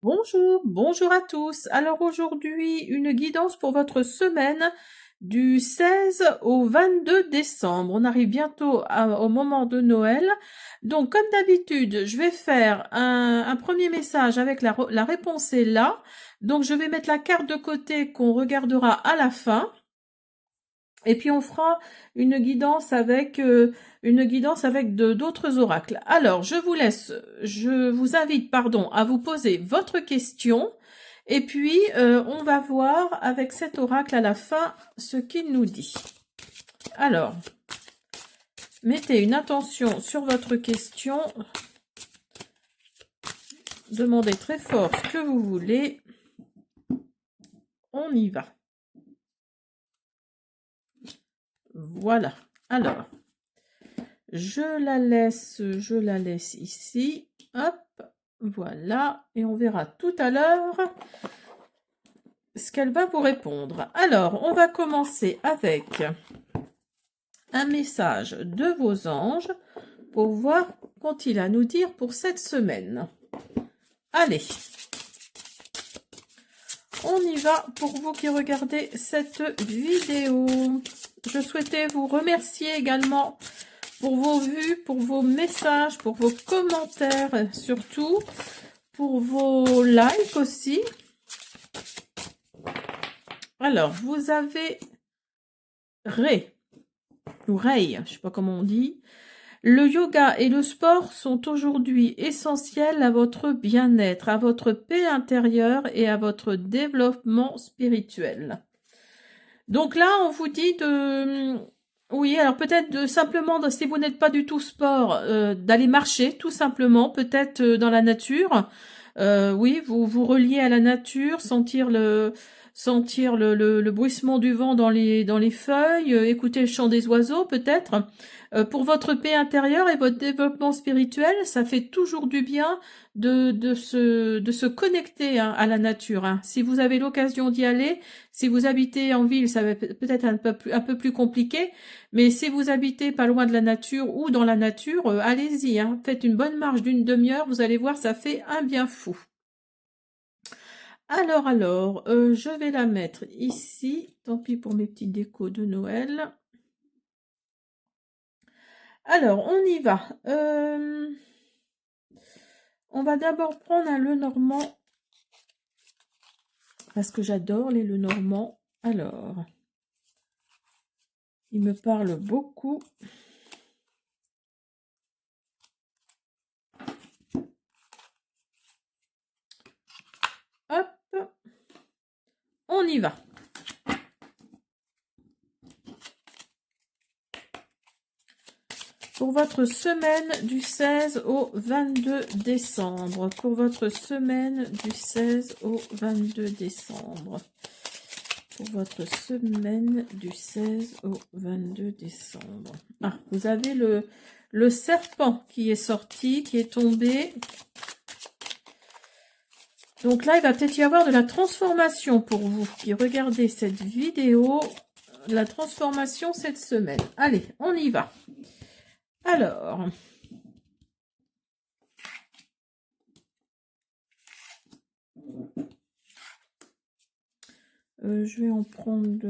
Bonjour, bonjour à tous. Alors aujourd'hui, une guidance pour votre semaine du 16 au 22 décembre. On arrive bientôt au moment de Noël. Donc comme d'habitude, je vais faire un premier message avec la réponse est là. Donc je vais mettre la carte de côté qu'on regardera à la fin. Et puis on fera une guidance avec d'autres oracles. Alors, je vous invite, pardon, à vous poser votre question. Et puis, on va voir avec cet oracle à la fin ce qu'il nous dit. Alors, mettez une attention sur votre question. Demandez très fort ce que vous voulez. On y va. Voilà. Alors, je la laisse ici. Hop, voilà. Et on verra tout à l'heure ce qu'elle va vous répondre. Alors, on va commencer avec un message de vos anges pour voir qu'ont-ils à nous dire pour cette semaine. Allez, on y va pour vous qui regardez cette vidéo. Je souhaitais vous remercier également pour vos vues, pour vos messages, pour vos commentaires surtout, pour vos likes aussi. Alors, vous avez Ré, ou Rei, je ne sais pas comment on dit. Le yoga et le sport sont aujourd'hui essentiels à votre bien-être, à votre paix intérieure et à votre développement spirituel. Donc là, on vous dit de... Oui, alors peut-être simplement, si vous n'êtes pas du tout sport, d'aller marcher, tout simplement, peut-être dans la nature. Oui, vous reliez à la nature, sentir le bruissement du vent dans les feuilles, écouter le chant des oiseaux, peut-être. Pour votre paix intérieure et votre développement spirituel, ça fait toujours du bien de se connecter à la nature. Hein. Si vous avez l'occasion d'y aller, si vous habitez en ville, ça va peut-être un peu plus compliqué, mais si vous habitez pas loin de la nature ou dans la nature, allez-y, hein. Faites une bonne marche d'une demi-heure, vous allez voir, ça fait un bien fou. Alors, je vais la mettre ici, tant pis pour mes petites décos de Noël. Alors, on y va. On va d'abord prendre un Lenormand, parce que j'adore les Lenormand. Alors, il me parle beaucoup. Hop, on y va. Pour votre semaine du 16 au 22 décembre. Pour votre semaine du 16 au 22 décembre. Pour votre semaine du 16 au 22 décembre. Ah, vous avez le serpent qui est sorti, qui est tombé. Donc là, il va peut-être y avoir de la transformation pour vous qui regardez cette vidéo. La transformation cette semaine. Allez, on y va. Alors, je vais en prendre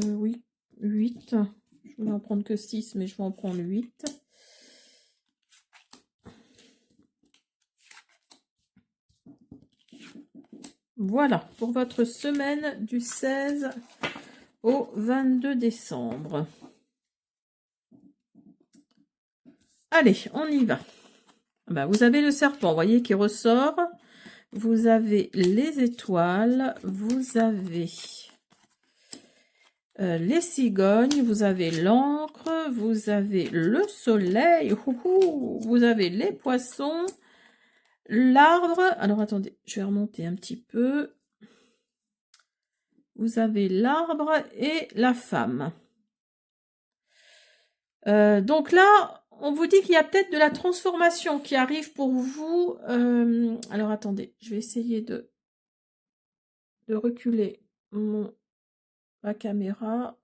8. Je voulais en prendre que 6, mais je vais en prendre 8. Voilà, pour votre semaine du 16 au 22 décembre. Allez, on y va. Ben, vous avez le serpent, vous voyez, qui ressort. Vous avez les étoiles, vous avez les cigognes, vous avez l'encre, vous avez le soleil, vous avez les poissons, l'arbre. Alors attendez, je vais remonter un petit peu. Vous avez l'arbre et la femme. Donc là, on vous dit qu'il y a peut-être de la transformation qui arrive pour vous. Alors attendez, je vais essayer de reculer ma caméra.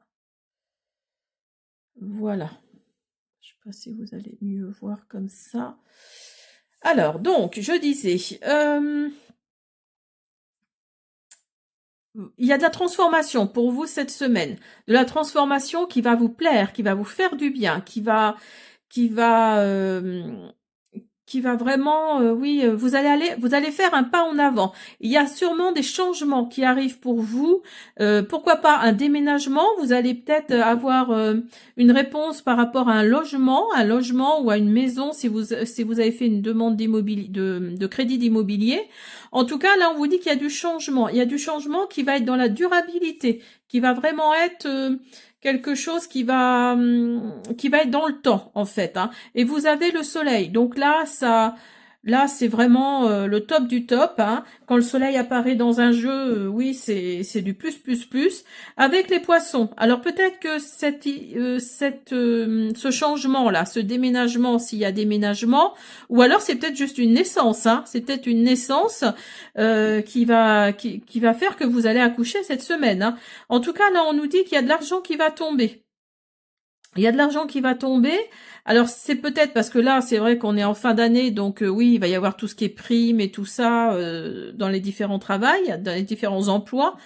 Voilà. Je ne sais pas si vous allez mieux voir comme ça. Alors, donc, je disais, il y a de la transformation pour vous cette semaine. De la transformation qui va vous plaire, qui va vous faire du bien, qui va vraiment, oui, vous allez faire un pas en avant. Il y a sûrement des changements qui arrivent pour vous. Pourquoi pas un déménagement. Vous allez peut-être avoir une réponse par rapport à un logement ou à une maison si vous avez fait une demande d'immobilier, de crédit d'immobilier. En tout cas, là, on vous dit qu'il y a du changement. Il y a du changement qui va être dans la durabilité, qui va vraiment être quelque chose qui va être dans le temps en fait, hein. Et vous avez le soleil, donc là c'est vraiment le top du top, hein. Quand le soleil apparaît dans un jeu, oui c'est du plus plus plus. Avec les poissons, alors peut-être que ce changement là, ce déménagement, s'il y a déménagement, ou alors c'est peut-être juste une naissance, hein. C'est peut-être une naissance qui va faire que vous allez accoucher cette semaine, hein. En tout cas, là, on nous dit qu'il y a de l'argent qui va tomber. Il y a de l'argent qui va tomber. Alors, c'est peut-être parce que là, c'est vrai qu'on est en fin d'année, donc oui, il va y avoir tout ce qui est prime et tout ça dans les différents travails, dans les différents emplois.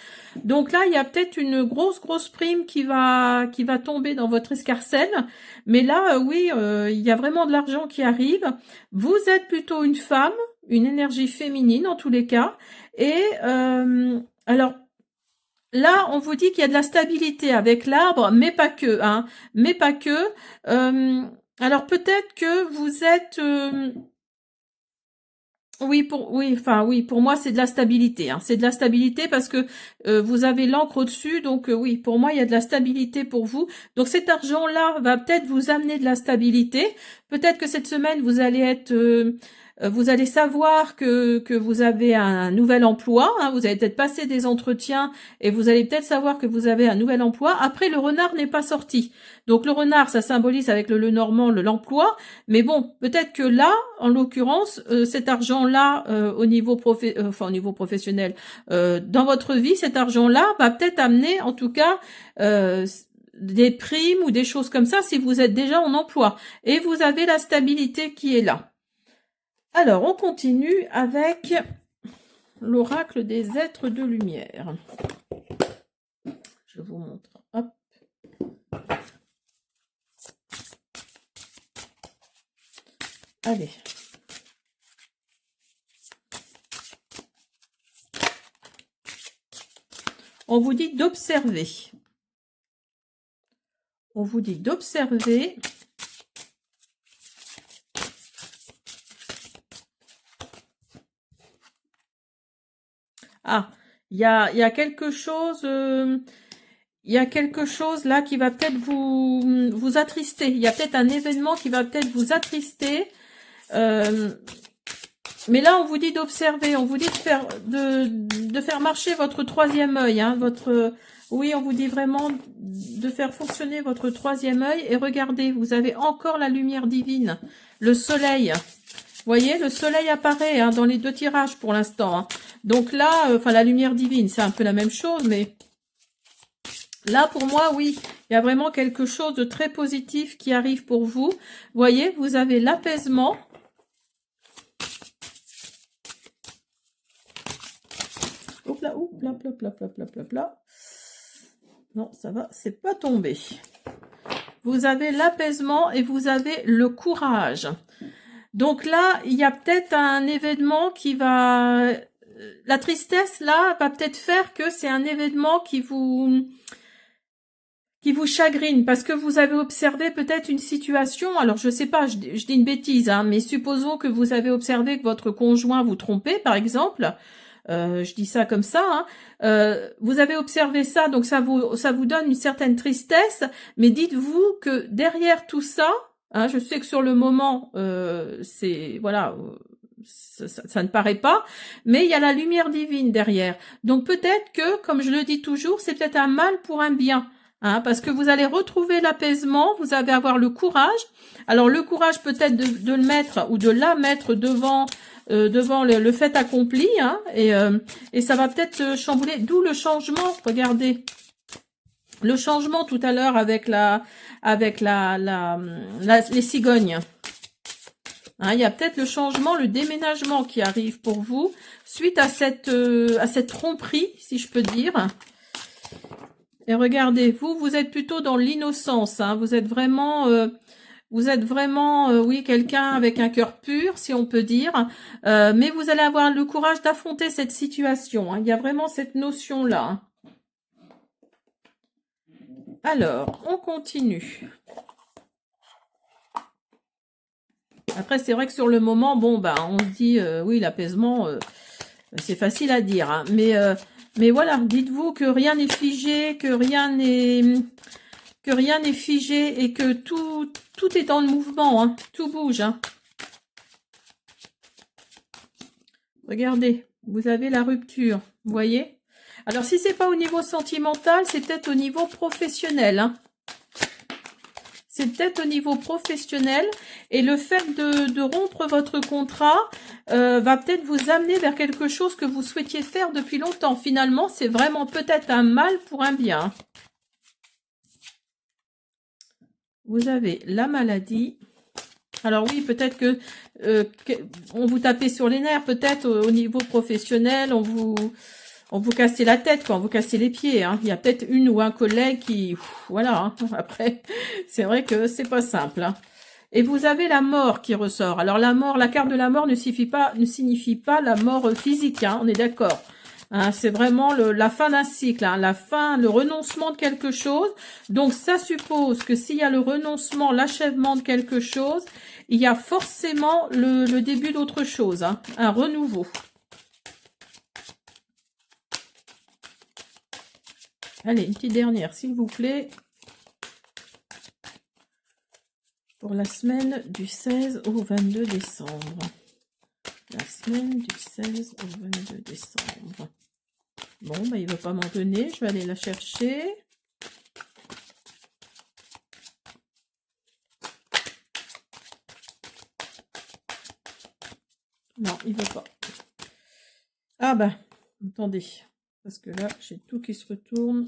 Donc là, il y a peut-être une grosse prime qui va tomber dans votre escarcelle. Mais là, oui, il y a vraiment de l'argent qui arrive. Vous êtes plutôt une femme, une énergie féminine en tous les cas. Et alors, là, on vous dit qu'il y a de la stabilité avec l'arbre, mais pas que, hein. Mais pas que. Alors peut-être que vous êtes, oui, pour moi c'est de la stabilité, hein. C'est de la stabilité parce que vous avez l'encre au-dessus, donc oui, pour moi il y a de la stabilité pour vous. Donc cet argent-là va peut-être vous amener de la stabilité. Peut-être que cette semaine vous allez être vous allez savoir que vous avez un nouvel emploi, hein. Vous allez peut-être passer des entretiens et vous allez peut-être savoir que vous avez un nouvel emploi. Après, le renard n'est pas sorti. Donc le renard, ça symbolise avec le normand l'emploi. Mais bon, peut-être que là, en l'occurrence, cet argent-là, au niveau professionnel, dans votre vie, cet argent-là va peut-être amener, en tout cas, des primes ou des choses comme ça si vous êtes déjà en emploi. Et vous avez la stabilité qui est là. Alors, on continue avec l'oracle des êtres de lumière. Je vous montre. Hop. Allez. On vous dit d'observer. On vous dit d'observer. Ah, il y a quelque chose... il y a quelque chose là qui va peut-être vous attrister. Il y a peut-être un événement qui va peut-être vous attrister. Mais là, on vous dit d'observer. On vous dit de faire marcher votre troisième œil. Hein, oui, on vous dit vraiment de faire fonctionner votre troisième œil. Et regardez, vous avez encore la lumière divine. Le soleil. Vous voyez, le soleil apparaît hein, dans les deux tirages pour l'instant. Hein. Donc là, la lumière divine, c'est un peu la même chose, mais... Là, pour moi, oui, il y a vraiment quelque chose de très positif qui arrive pour vous. Vous voyez, vous avez l'apaisement. Hop là, hop là, hop là, hop là, hop là. Non, ça va, c'est pas tombé. Vous avez l'apaisement et vous avez le courage. Donc là, il y a peut-être un événement qui va... La tristesse, là, va peut-être faire que c'est un événement qui vous chagrine parce que vous avez observé peut-être une situation, alors je sais pas, je dis une bêtise, hein, mais supposons que vous avez observé que votre conjoint vous trompait, par exemple, je dis ça comme ça, hein, vous avez observé ça, donc ça vous donne une certaine tristesse, mais dites-vous que derrière tout ça, hein, je sais que sur le moment, c'est, voilà... Ça ne paraît pas, mais il y a la lumière divine derrière. Donc peut-être que, comme je le dis toujours, c'est peut-être un mal pour un bien. Hein, parce que vous allez retrouver l'apaisement, vous allez avoir le courage. Alors le courage peut-être de le mettre ou de la mettre devant le fait accompli, hein, et ça va peut-être chambouler. D'où le changement. Regardez le changement tout à l'heure avec les cigognes. Hein, il y a peut-être le changement, le déménagement qui arrive pour vous, suite à cette tromperie, si je peux dire. Et regardez, vous êtes plutôt dans l'innocence, hein, vous êtes vraiment, oui, quelqu'un avec un cœur pur, si on peut dire, mais vous allez avoir le courage d'affronter cette situation, hein, il y a vraiment cette notion-là. Hein. Alors, on continue. Après, c'est vrai que sur le moment, bon, bah, on se dit, oui, l'apaisement, c'est facile à dire, hein, mais voilà, dites-vous que rien n'est figé, que rien n'est figé et que tout est en mouvement, hein, tout bouge. Hein. Regardez, vous avez la rupture, vous voyez? Alors, si c'est pas au niveau sentimental, c'est peut-être au niveau professionnel, hein. C'est peut-être au niveau professionnel et le fait de rompre votre contrat va peut-être vous amener vers quelque chose que vous souhaitiez faire depuis longtemps. Finalement, c'est vraiment peut-être un mal pour un bien. Vous avez la maladie. Alors oui, peut-être que on vous tapait sur les nerfs, peut-être au niveau professionnel, on vous cassait la tête, quoi, on vous cassait les pieds. Hein. Il y a peut-être une ou un collègue qui... voilà, hein. Après, c'est vrai que c'est pas simple. Hein. Et vous avez la mort qui ressort. Alors la mort, la carte de la mort ne signifie pas la mort physique, hein, on est d'accord. Hein, c'est vraiment la fin d'un cycle, hein, le renoncement de quelque chose. Donc ça suppose que s'il y a le renoncement, l'achèvement de quelque chose, il y a forcément le début d'autre chose, hein, un renouveau. Allez, une petite dernière, s'il vous plaît. Pour la semaine du 16 au 22 décembre. La semaine du 16 au 22 décembre. Bon, bah, il ne veut pas m'en donner. Je vais aller la chercher. Non, il ne veut pas. Ah bah, attendez. Parce que là, j'ai tout qui se retourne.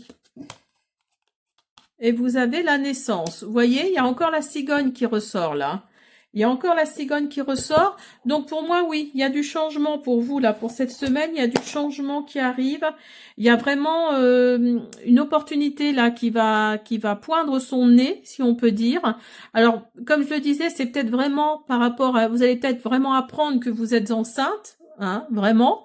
Et vous avez la naissance. Vous voyez, il y a encore la cigogne qui ressort là. Il y a encore la cigogne qui ressort. Donc pour moi, oui, il y a du changement pour vous là, pour cette semaine. Il y a du changement qui arrive. Il y a vraiment une opportunité là qui va poindre son nez, si on peut dire. Alors, comme je le disais, c'est peut-être vraiment par rapport à... Vous allez peut-être vraiment apprendre que vous êtes enceinte, hein, vraiment.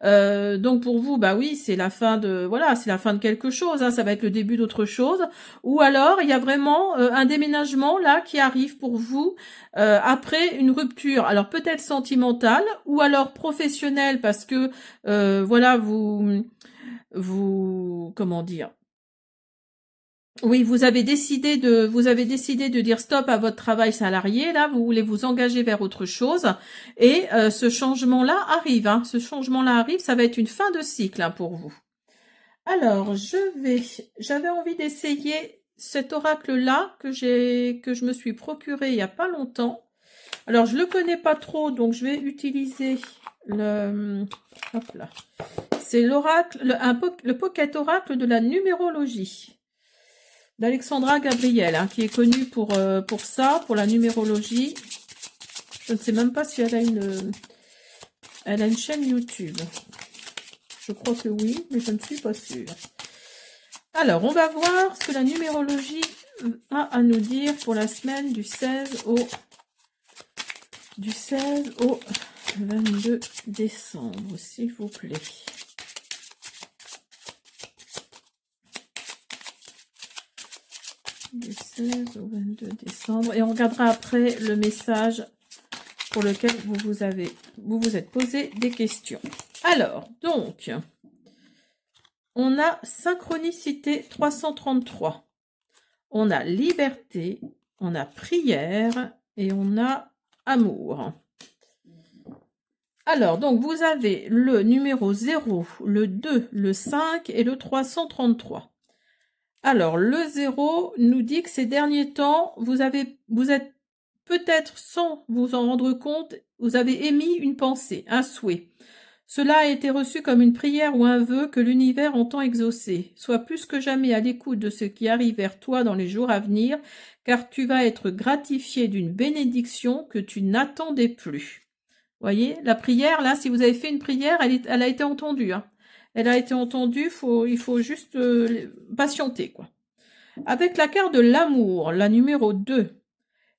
Donc pour vous, bah oui, c'est la fin de c'est la fin de quelque chose, hein, ça va être le début d'autre chose. Ou alors il y a vraiment un déménagement là qui arrive pour vous après une rupture. Alors peut-être sentimentale ou alors professionnelle parce que vous comment dire. Oui, vous avez décidé de dire stop à votre travail salarié, là, vous voulez vous engager vers autre chose, et ce changement-là arrive, hein, ça va être une fin de cycle hein, pour vous. Alors, j'avais envie d'essayer cet oracle-là que je me suis procuré il y a pas longtemps. Alors, je le connais pas trop, donc je vais utiliser hop là. C'est l'oracle, le pocket oracle de la numérologie. D'Alexandra Gabriel, hein, qui est connue pour ça, pour la numérologie. Je ne sais même pas si elle a une chaîne YouTube. Je crois que oui, mais je ne suis pas sûre. Alors, on va voir ce que la numérologie a à nous dire pour la semaine du 16 au 22 décembre, s'il vous plaît. Du 16 au 22 décembre. Et on regardera après le message pour lequel vous vous êtes posé des questions. Alors, donc, on a synchronicité 333. On a liberté, on a prière et on a amour. Alors, donc, vous avez le numéro 0, le 2, le 5 et le 333. Alors, le 0 nous dit que ces derniers temps, vous êtes peut-être, sans vous en rendre compte, vous avez émis une pensée, un souhait. Cela a été reçu comme une prière ou un vœu que l'univers entend exaucer. Sois plus que jamais à l'écoute de ce qui arrive vers toi dans les jours à venir, car tu vas être gratifié d'une bénédiction que tu n'attendais plus. Voyez, la prière, là, si vous avez fait une prière, elle a été entendue. Hein. Elle a été entendue, il faut juste patienter, quoi. Avec la carte de l'amour, la numéro 2.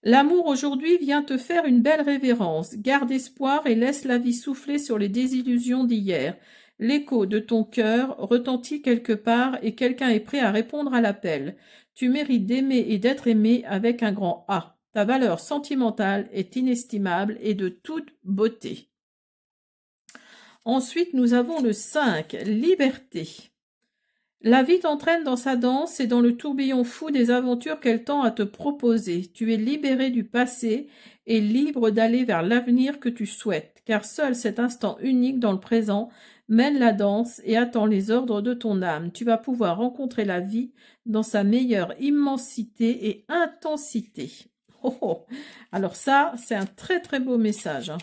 L'amour aujourd'hui vient te faire une belle révérence. Garde espoir et laisse la vie souffler sur les désillusions d'hier. L'écho de ton cœur retentit quelque part et quelqu'un est prêt à répondre à l'appel. Tu mérites d'aimer et d'être aimé avec un grand A. Ta valeur sentimentale est inestimable et de toute beauté. Ensuite, nous avons le 5, liberté. La vie t'entraîne dans sa danse et dans le tourbillon fou des aventures qu'elle tend à te proposer. Tu es libéré du passé et libre d'aller vers l'avenir que tu souhaites, car seul cet instant unique dans le présent mène la danse et attend les ordres de ton âme. Tu vas pouvoir rencontrer la vie dans sa meilleure immensité et intensité. Oh, oh. Alors ça, c'est un très très beau message. Hein.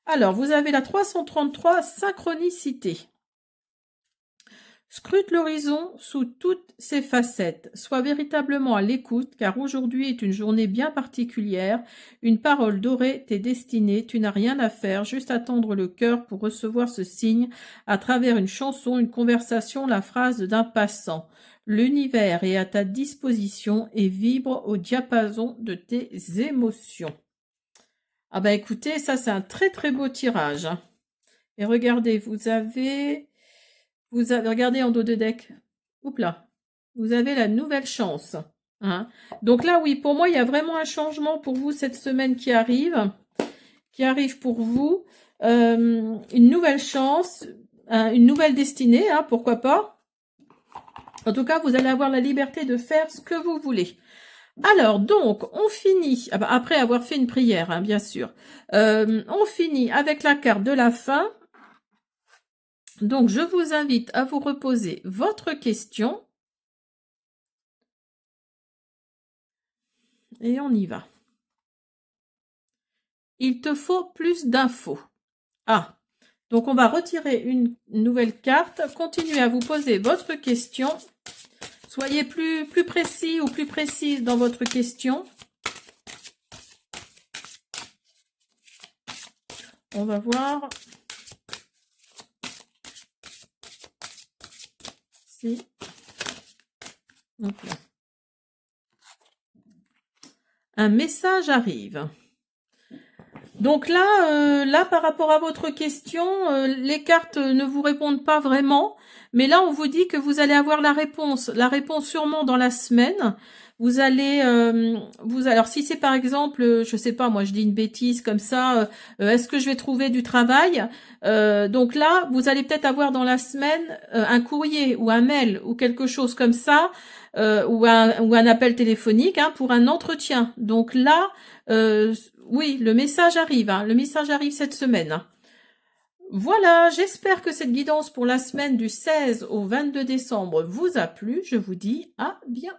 Alors, vous avez la 333, synchronicité. Scrute l'horizon sous toutes ses facettes. Sois véritablement à l'écoute, car aujourd'hui est une journée bien particulière. Une parole dorée t'est destinée. Tu n'as rien à faire, juste attendre le cœur pour recevoir ce signe à travers une chanson, une conversation, la phrase d'un passant. L'univers est à ta disposition et vibre au diapason de tes émotions. Ah bah écoutez, ça c'est un très très beau tirage. Et regardez, vous avez regardé en dos de deck. Oups là. Vous avez la nouvelle chance. Hein. Donc là, oui, pour moi, il y a vraiment un changement pour vous cette semaine qui arrive pour vous. Une nouvelle chance, une nouvelle destinée, hein, pourquoi pas. En tout cas, vous allez avoir la liberté de faire ce que vous voulez. Alors, donc, on finit, après avoir fait une prière, hein, bien sûr, on finit avec la carte de la fin. Donc, je vous invite à vous reposer votre question. Et on y va. Il te faut plus d'infos. Ah, donc on va retirer une nouvelle carte. Continuez à vous poser votre question. Soyez plus précis ou plus précise dans votre question. On va voir. Si. Donc là. Un message arrive. Donc là, par rapport à votre question, les cartes ne vous répondent pas vraiment. Mais là, on vous dit que vous allez avoir la réponse sûrement dans la semaine. Vous allez, alors si c'est par exemple, je sais pas, moi je dis une bêtise comme ça, est-ce que je vais trouver du travail? Donc là, vous allez peut-être avoir dans la semaine un courrier ou un mail ou quelque chose comme ça, ou un appel téléphonique hein, pour un entretien. Donc là, oui, le message arrive. Hein, le message arrive cette semaine. Voilà, j'espère que cette guidance pour la semaine du 16 au 22 décembre vous a plu. Je vous dis à bientôt.